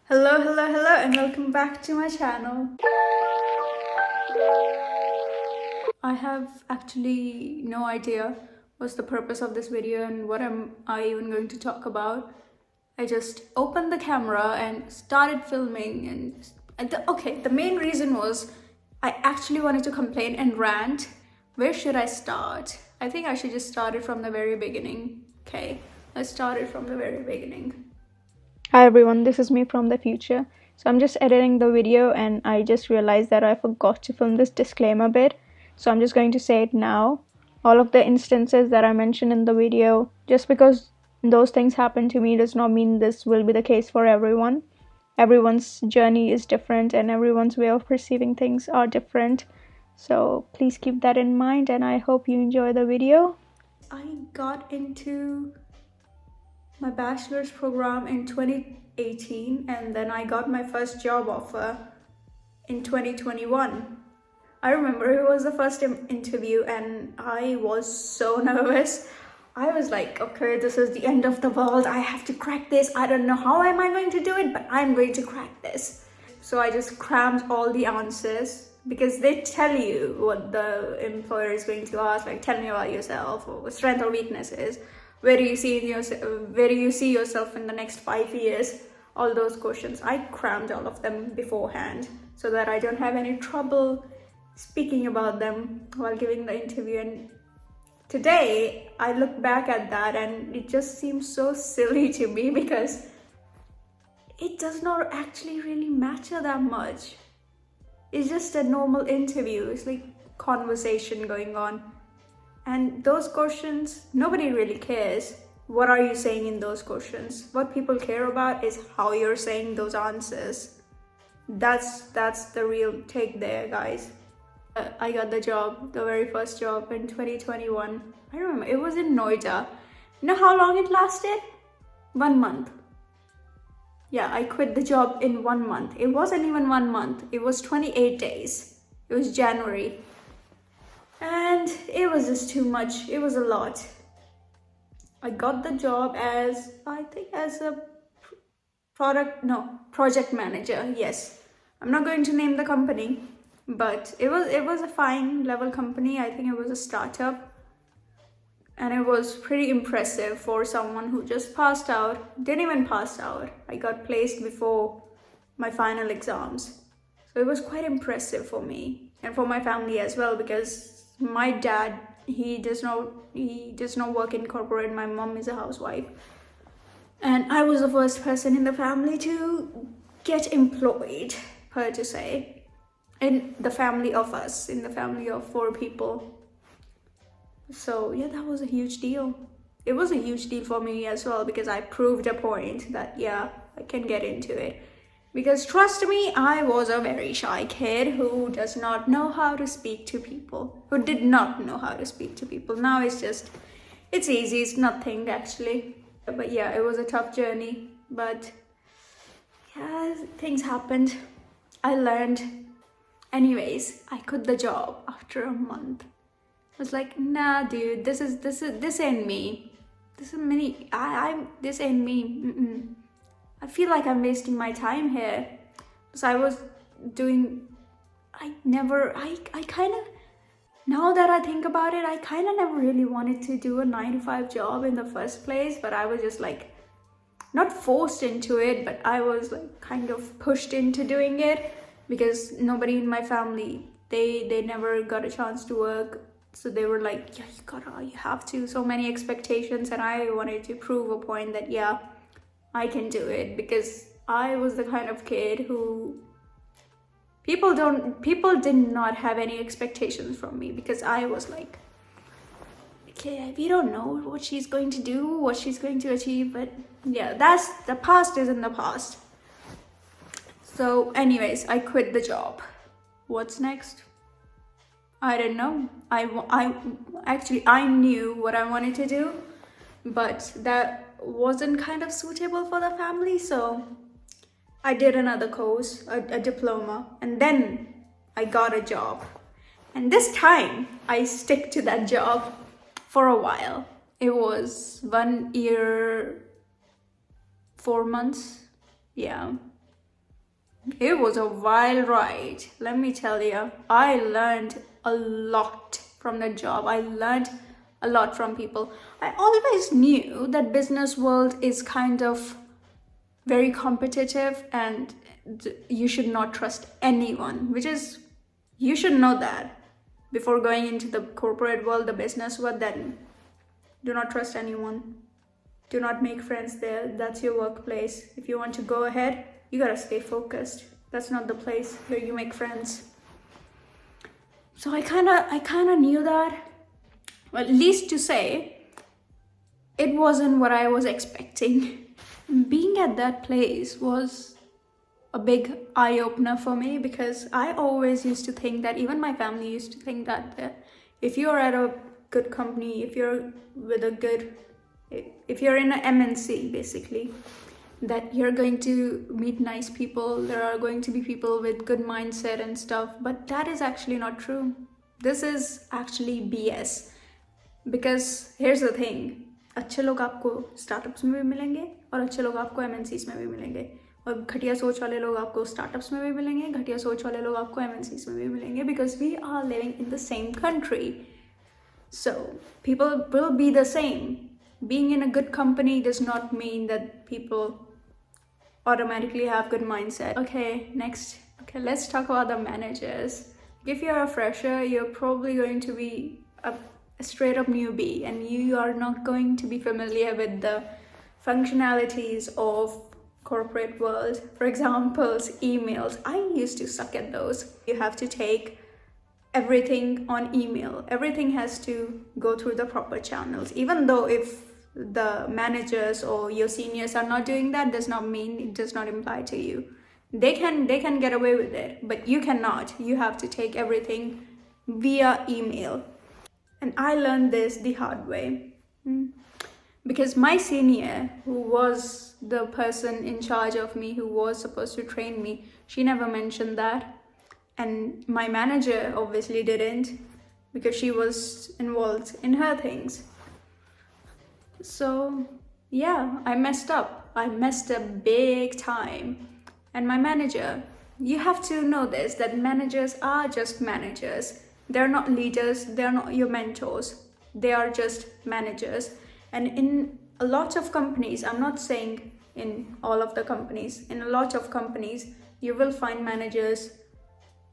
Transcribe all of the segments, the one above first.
Hello, and welcome back to my channel. I have actually no idea what's the purpose of this video and what am I even going to talk about. I just opened the camera and started filming and the main reason was I actually wanted to complain and rant. Where should I start? I think I should just start it from the very beginning. Okay, let's start it from the very beginning. Hi everyone, this is me from the future. So I'm just editing the video and I just realized that I forgot to film this disclaimer bit. So I'm just going to say it now. All of the instances that I mentioned in the video, just because those things happen to me does not mean this will be the case for everyone. Everyone's journey is different and everyone's way of perceiving things are different. So please keep that in mind and I hope you enjoy the video. I got into my bachelor's program in 2018 and then I got my first job offer in 2021. I remember it was the first interview and I was so nervous. I was like, okay, this is the end of the world. I have to crack this. I don't know how am I going to do it, but I'm going to crack this. So I just crammed all the answers because they tell you what the employer is going to ask, like tell me about yourself or strength or weaknesses. Where do you see yourself in the next 5 years? All those questions. I crammed all of them beforehand so that I don't have any trouble speaking about them while giving the interview. And today I look back at that and it just seems so silly to me because it does not actually really matter that much. It's just a normal interview. It's like conversation going on. And those questions, nobody really cares. What are you saying in those questions? What people care about is how you're saying those answers. That's the real take there, guys. I got the job, the very first job in 2021. I remember it was in Noida. You know how long it lasted? 1 month. Yeah, I quit the job in 1 month. It wasn't even 1 month. It was 28 days. It was January. And it was just too much. It was a lot. I got the job as a project manager. Yes. I'm not going to name the company, but it was a fine level company. I think it was a startup. And it was pretty impressive for someone who just passed out. Didn't even pass out. I got placed before my final exams. So it was quite impressive for me and for my family as well because my dad, he does not work in corporate. My mom is a housewife. And I was the first person in the family to get employed, per to say, in the family of us, in the family of 4 people. So yeah, that was a huge deal. It was a huge deal for me as well because I proved a point that yeah, I can get into it. Because trust me, I was a very shy kid who does not know how to speak to people, who did not know how to speak to people. Now it's easy, it's nothing actually. But yeah, it was a tough journey, but yeah, things happened. I learned. Anyways, I quit the job after a month. I was like, nah, dude, this ain't me. This ain't me. I feel like I'm wasting my time here. Because now that I think about it, I kind of never really wanted to do a 9-to-5 job in the first place, but I was just like, not forced into it, but I was like kind of pushed into doing it because nobody in my family, they never got a chance to work. So they were like, yeah, you have to, so many expectations. And I wanted to prove a point that, yeah, I can do it because I was the kind of kid who people did not have any expectations from me because I was like, okay, we don't know what she's going to do, what she's going to achieve, but yeah, that's the past is in the past. So anyways, I quit the job. What's next? I don't know. I knew what I wanted to do, but that wasn't kind of suitable for the family, so I did another course, a diploma, and then I got a job. And this time I stick to that job for a while. It was 1 year, 4 months. Yeah. It was a wild ride. Let me tell you, I learned a lot from the job. I learned a lot from people. I always knew that business world is kind of very competitive and you should not trust anyone, which is, you should know that before going into the corporate world, the business world. Then do not trust anyone. Do not make friends there. That's your workplace. If you want to go ahead, you gotta stay focused. That's not the place where you make friends. So I kind of knew that. Well, at least to say, it wasn't what I was expecting. Being at that place was a big eye-opener for me, because I always used to think that, even my family used to think that if you're at a good company, if you're in an MNC basically, that you're going to meet nice people, there are going to be people with good mindset and stuff. But that is actually not true. This is actually BS. Because here's the thing, अच्छे लोग आपको startups में भी मिलेंगे और अच्छे लोग आपको MNCs में भी मिलेंगे, और घटिया सोच वाले लोग आपको स्टार्टअप्स में भी मिलेंगे, घटिया सोच वाले लोग आपको MNCs में भी मिलेंगे, because we are living in the same country. So people will be the same. Being in a good company does not mean that people automatically have good mindset. Okay, next. Okay, let's talk about the managers. If you're a fresher, you're probably going to be a straight up newbie, and you are not going to be familiar with the functionalities of corporate world. For example, emails. I used to suck at those. You have to take everything on email. Everything has to go through the proper channels. Even though if the managers or your seniors are not doing that, does not mean, it does not imply to you. They can get away with it, but you cannot. You have to take everything via email. And I learned this the hard way. Because my senior, who was the person in charge of me, who was supposed to train me, she never mentioned that. And my manager obviously didn't, because she was involved in her things. So yeah, I messed up. I messed up big time. And my manager, you have to know this, that managers are just managers. They're not leaders, they're not your mentors. They are just managers. And in a lot of companies, I'm not saying in all of the companies, in a lot of companies, you will find managers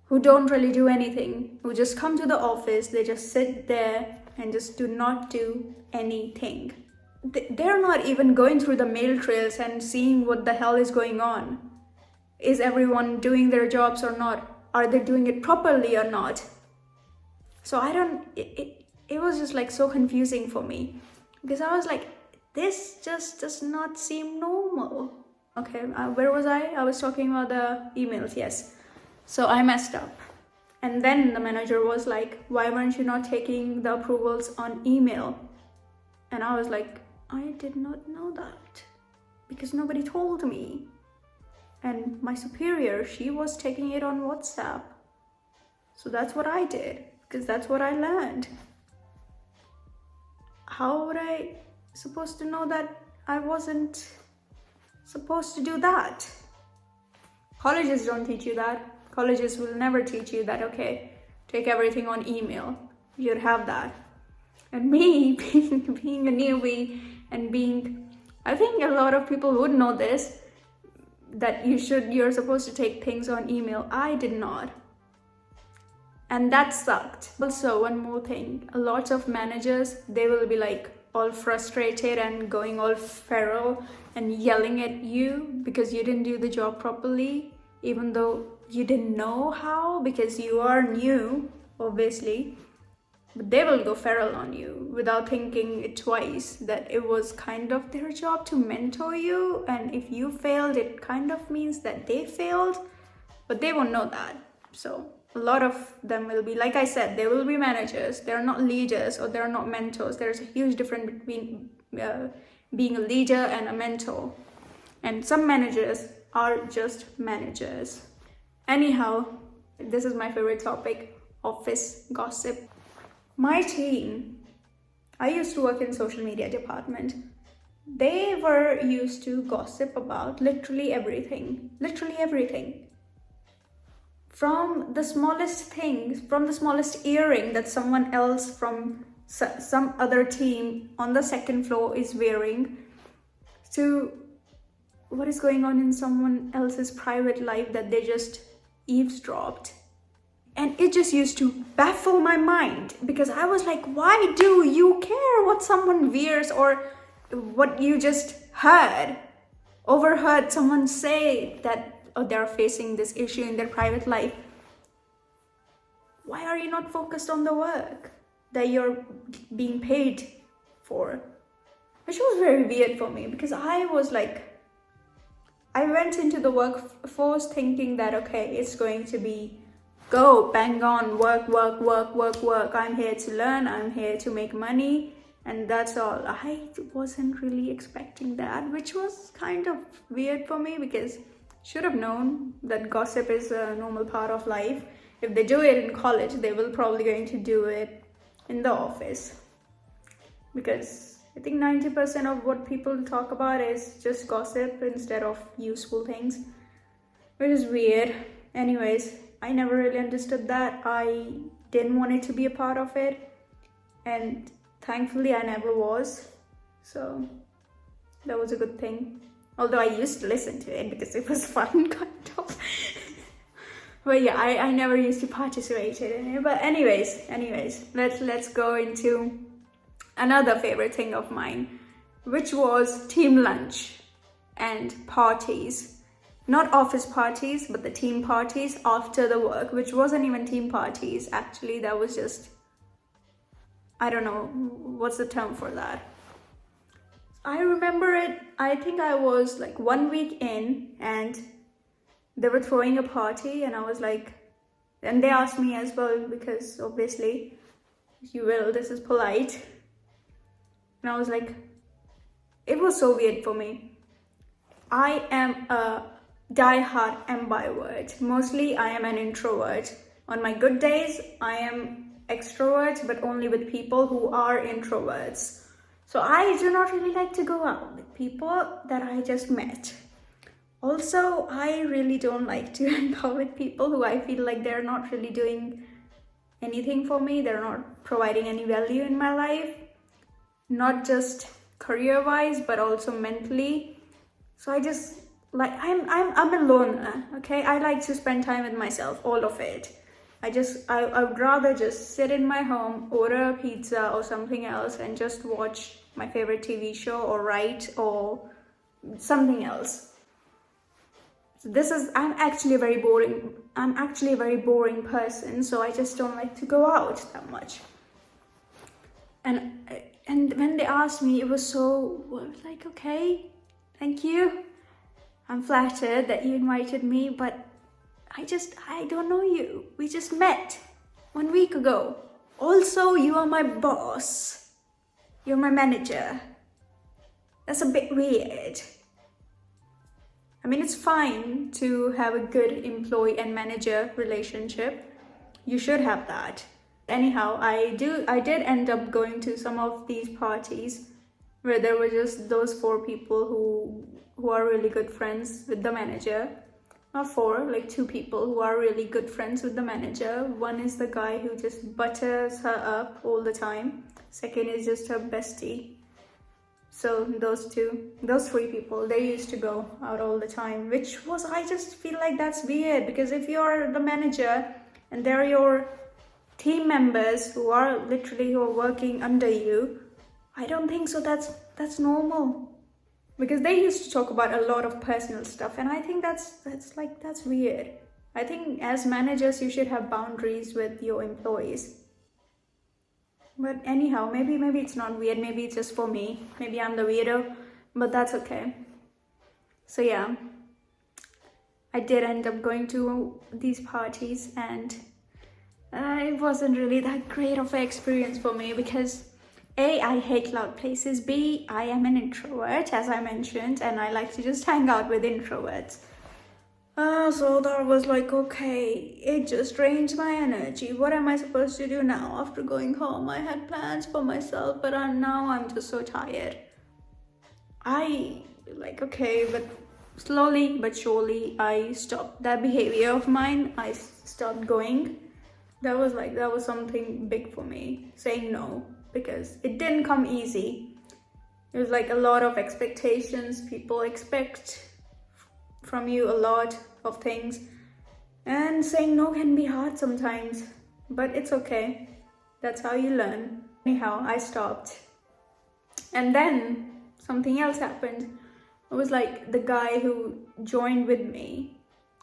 who don't really do anything, who just come to the office, they just sit there and just do not do anything. They're not even going through the mail trails and seeing what the hell is going on. Is everyone doing their jobs or not? Are they doing it properly or not? So it was just like so confusing for me, because I was like, this just does not seem normal. Okay, where was I? I was talking about the emails, yes. So I messed up. And then the manager was like, why weren't you not taking the approvals on email? And I was like, I did not know that, because nobody told me. And my superior, she was taking it on WhatsApp. So that's what I did, because that's what I learned. How would I supposed to know that I wasn't supposed to do that? Colleges don't teach you that. Colleges will never teach you that, okay, take everything on email. You'd have that. And me, being a newbie and I think a lot of people would know this, that you're supposed to take things on email. I did not. And that sucked. Also, one more thing, a lot of managers, they will be like all frustrated and going all feral and yelling at you because you didn't do the job properly, even though you didn't know how, because you are new, obviously. But they will go feral on you without thinking it twice, that it was kind of their job to mentor you, and if you failed, it kind of means that they failed, but they won't know that. So a lot of them will be, like I said, they will be managers. They're not leaders or they're not mentors. There's a huge difference between being a leader and a mentor. And some managers are just managers. Anyhow, this is my favorite topic, office gossip. My team, I used to work in social media department. They were used to gossip about literally everything. Literally everything. from the smallest things, from the smallest earring that someone else from some other team on the second floor is wearing, to what is going on in someone else's private life that they just eavesdropped. And it just used to baffle my mind, because I was like, why do you care what someone wears or what you just overheard someone say that they're facing this issue in their private life? Why are you not focused on the work that you're being paid for? Which was very weird for me, because I went into the workforce thinking that, okay, it's going to be go, bang on, work. I'm here to learn, I'm here to make money, and that's all. I wasn't really expecting that, which was kind of weird for me, because should have known that gossip is a normal part of life. If they do it in college, they will probably going to do it in the office, because I think 90% of what people talk about is just gossip instead of useful things, which is weird. Anyways, I never really understood that. I didn't want it to be a part of it, and thankfully I never was, so that was a good thing. Although I used to listen to it because it was fun, kind of. But yeah, I never used to participate in it. But anyways, let's go into another favorite thing of mine, which was team lunch and parties. Not office parties, but the team parties after the work, which wasn't even team parties. Actually, that was just, I don't know, what's the term for that? I remember it, I think I was like 1 week in, and they were throwing a party, and I was like, and they asked me as well, because obviously you will, this is polite. And I was like, it was so weird for me. I am a diehard ambivert. Mostly I am an introvert. On my good days, I am extrovert, but only with people who are introverts. So I do not really like to go out with people that I just met. Also, I really don't like to hang out with people who I feel like they're not really doing anything for me. They're not providing any value in my life. Not just career-wise, but also mentally. So I just like, I'm a loner, okay? I like to spend time with myself, all of it. I would rather just sit in my home, order a pizza or something else, and just watch my favorite TV show or write or something else. So I'm actually a very boring person, so I just don't like to go out that much. And when they asked me, it was so, like, okay, thank you. I'm flattered that you invited me, but I don't know you. We just met 1 week ago. Also, you are my boss. You're my manager. That's a bit weird. I mean, it's fine to have a good employee and manager relationship. You should have that. Anyhow, I did end up going to some of these parties where there were just those 4 people who are really good friends with the manager. Not 4, like 2 people who are really good friends with the manager. One is the guy who just butters her up all the time. Second is just her bestie. So those 3 people, they used to go out all the time, which was, I just feel like that's weird, because if you're the manager and they're your team members who are working under you, I don't think so that's normal, because they used to talk about a lot of personal stuff, and I think that's weird. I think as managers you should have boundaries with your employees. But anyhow, maybe it's not weird, maybe it's just for me, maybe I'm the weirdo, but that's okay. So yeah, I did end up going to these parties, and it wasn't really that great of an experience for me, because A, I hate loud places, B, I am an introvert, as I mentioned, and I like to just hang out with introverts. So that was like, okay, it just drains my energy. What am I supposed to do now after going home? I had plans for myself, but now I'm just so tired. Okay, but slowly but surely I stopped that behavior of mine. I stopped going. That was something big for me, saying no, because it didn't come easy. It was like a lot of expectations. People expect from you a lot of things, and saying no can be hard sometimes, but it's okay. That's how you learn. Anyhow, I stopped. And then something else happened. It was like the guy who joined with me.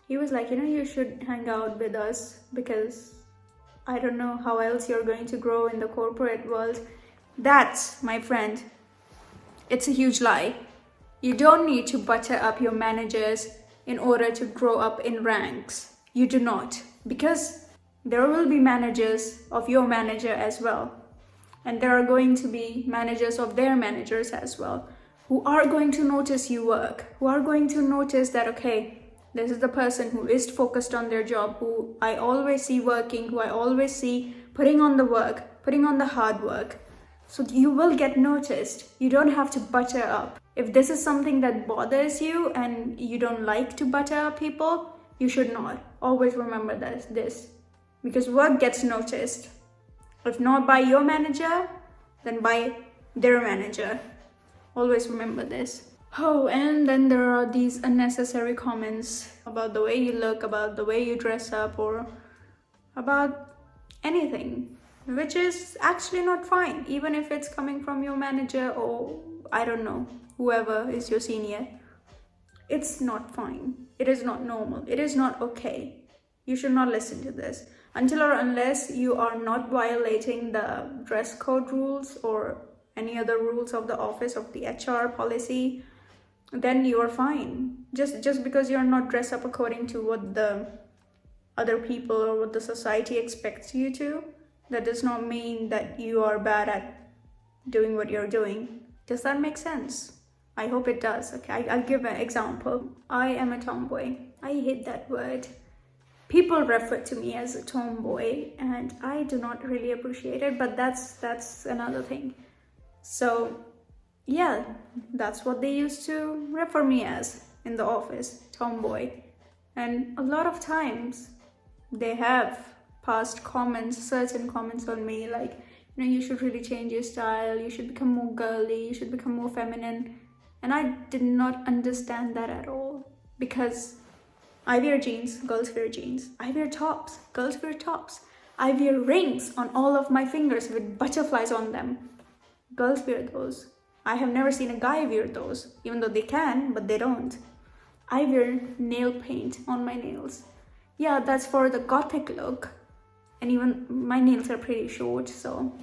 He was like, you should hang out with us because I don't know how else you're going to grow in the corporate world. That's, my friend, it's a huge lie. You don't need to butter up your managers in order to grow up in ranks. You do not. Because there will be managers of your manager as well. And there are going to be managers of their managers as well, who are going to notice you work, who are going to notice that, okay, this is the person who is focused on their job, who I always see working, who I always see putting on the work, putting on the hard work. So you will get noticed. You don't have to butter up. If this is something that bothers you and you don't like to butter up people, you should not. Always remember this. Because work gets noticed. If not by your manager, then by their manager. Always remember this. Oh, and then there are these unnecessary comments about the way you look, about the way you dress up, or about anything, which is actually not fine, even if it's coming from your manager or, I don't know, whoever is your senior. It's not fine. It is not normal. It is not okay. You should not listen to this. Until or unless you are not violating the dress code rules or any other rules of the office, of the HR policy, then you are fine. Just because you're not dressed up according to what the other people or what the society expects you to, that does not mean that you are bad at doing what you're doing. Does that make sense? I hope it does. Okay, I'll give an example. I am a tomboy. I hate that word. People refer to me as a tomboy and I do not really appreciate it, but that's another thing. So yeah, that's what they used to refer me as in the office, tomboy. And a lot of times they have passed comments, certain comments on me, like, you should really change your style, you should become more girly, you should become more feminine. And I did not understand that at all, because I wear jeans, girls wear jeans. I wear tops, girls wear tops. I wear rings on all of my fingers with butterflies on them. Girls wear those. I have never seen a guy wear those, even though they can, but they don't. I wear nail paint on my nails. Yeah, that's for the gothic look. And even my nails are pretty short, so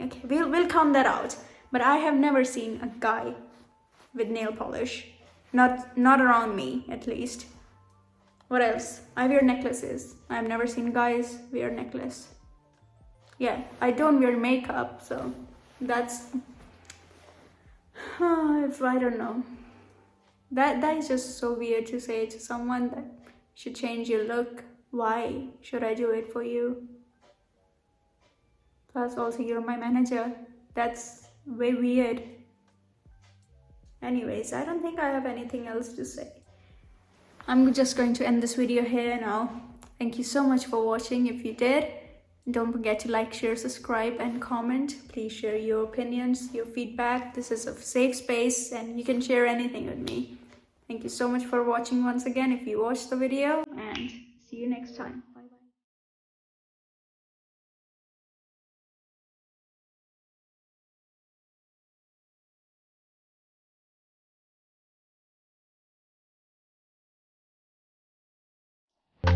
okay, we'll count that out. But I have never seen a guy with nail polish. Not around me, at least. What else? I wear necklaces. I've never seen guys wear necklace. Yeah, I don't wear makeup, so that's... if I don't know. That is just so weird to say to someone that you should change your look. Why should I do it for you? Plus also you're my manager. That's way weird. Anyways, I don't think I have anything else to say. I'm just going to end this video here now. Thank you so much for watching. If you did, don't forget to like, share, subscribe and comment. Please share your opinions, your feedback. This is a safe space and you can share anything with me. Thank you so much for watching once again if you watched the video, and see you next time.